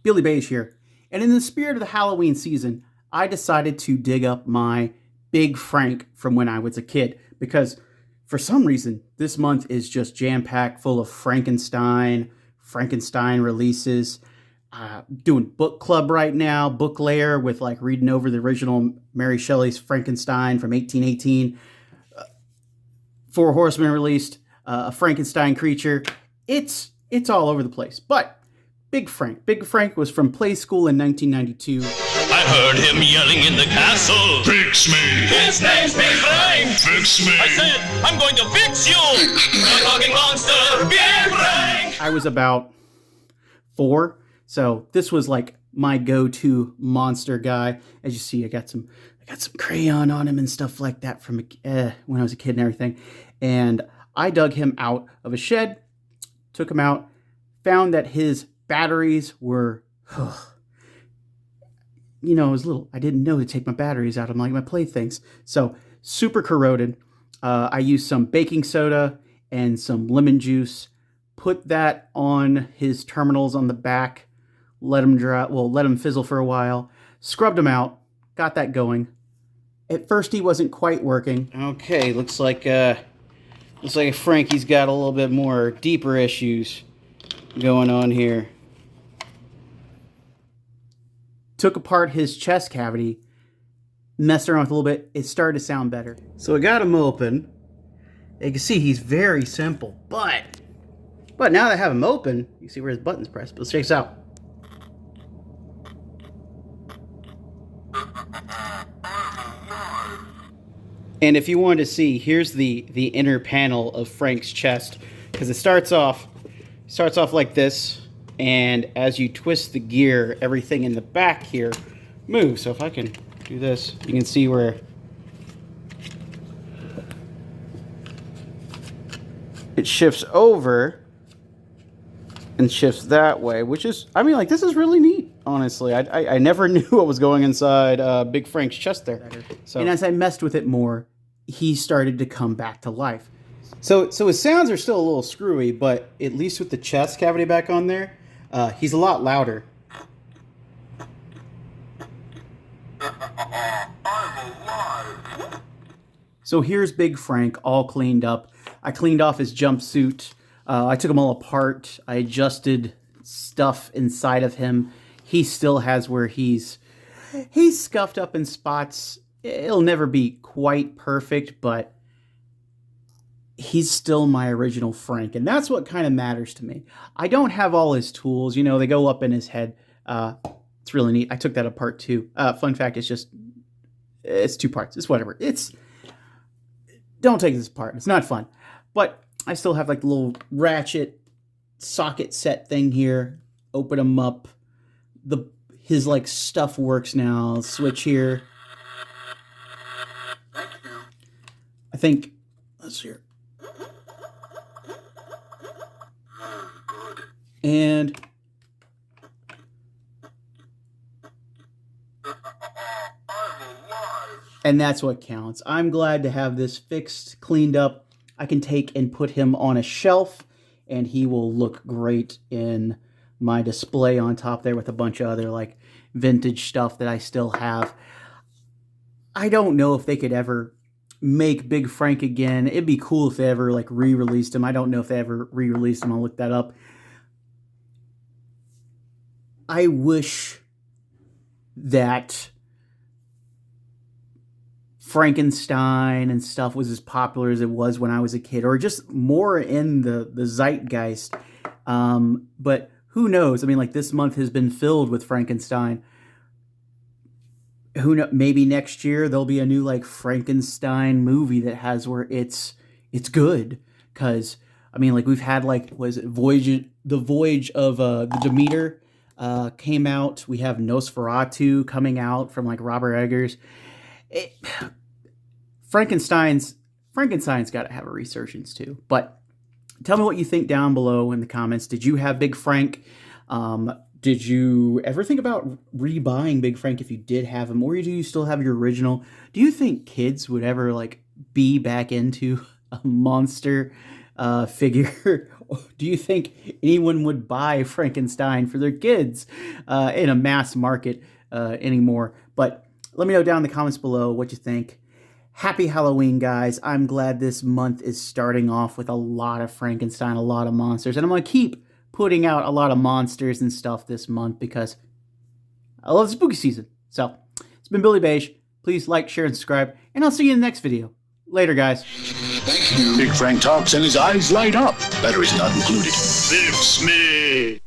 Billy Beige here. And in the spirit of the Halloween season, I decided to dig up my Big Frank from when I was a kid because for some reason this month is just jam-packed full of Frankenstein releases. Doing book club right now, book layer with like reading over the original Mary Shelley's Frankenstein from 1818. Four Horsemen released, a Frankenstein creature. It's all over the place. But Big Frank was from Playskool in 1992. I heard him yelling in the castle. Fix me! His name's Big Frank! Fix me! I said, I'm going to fix you! The talking monster, Big Frank! I was about 4, so this was like my go-to monster guy. As you see, I got some crayon on him and stuff like that from when I was a kid and everything. And I dug him out of a shed, took him out, found that his batteries were, it was little. I didn't know to take my batteries out of my playthings. So super corroded. I used some baking soda and some lemon juice, put that on his terminals on the back, let him fizzle for a while, scrubbed him out, got that going. At first he wasn't quite working. Okay, looks like Frankie's got a little bit more deeper issues going on here. Took apart his chest cavity, messed around with a little bit. It started to sound better. So I got him open. You can see he's very simple, but now that I have him open, you see where his button's pressed. But let's check this out. And if you wanted to see, here's the inner panel of Frank's chest, because it starts off like this, and as you twist the gear, everything in the back here moves. So if I can do this, you can see where it shifts over and shifts that way, which is, this is really neat, honestly. I never knew what was going inside Big Frank's chest there. So, and as I messed with it more, he started to come back to life. So his sounds are still a little screwy, but at least with the chest cavity back on there, he's a lot louder. I'm alive! So here's Big Frank all cleaned up. I cleaned off his jumpsuit. I took him all apart. I adjusted stuff inside of him. He still has where he's scuffed up in spots. It'll never be quite perfect, but he's still my original Frank, and that's what kind of matters to me. I don't have all his tools. They go up in his head. It's really neat. I took that apart too. Fun fact, it's 2 parts. It's whatever. Don't take this apart. It's not fun. But I still have like the little ratchet socket set thing here. Open them up. His like stuff works now. Switch here. I think, let's see here. And that's what counts. I'm glad to have this fixed, cleaned up. I can take and put him on a shelf, and he will look great in my display on top there with a bunch of other like vintage stuff that I still have. I don't know if they could ever make Big Frank again. It'd be cool if they ever like re-released him. I don't know if they ever re-released him. I'll look that up. I wish that Frankenstein and stuff was as popular as it was when I was a kid, or just more in the zeitgeist. But who knows? Like this month has been filled with Frankenstein. Who knows? Maybe next year there'll be a new like Frankenstein movie that has where it's good. Because like we've had like the Voyage of the Demeter came out. We have Nosferatu coming out from like Robert Eggers. Frankenstein's got to have a resurgence too. But tell me what you think down below in the comments. Did you have Big Frank? Did you ever think about rebuying Big Frank if you did have him, or do you still have your original? Do you think kids would ever like be back into a monster figure, Do you think anyone would buy Frankenstein for their kids in a mass market anymore? But let me know down in the comments below what you think. Happy Halloween, guys. I'm glad this month is starting off with a lot of Frankenstein, a lot of monsters. And I'm going to keep putting out a lot of monsters and stuff this month because I love the spooky season. So, it's been Billy Beige. Please like, share, and subscribe. And I'll see you in the next video. Later, guys. Big Frank talks and his eyes light up. Batteries not included. Fix me.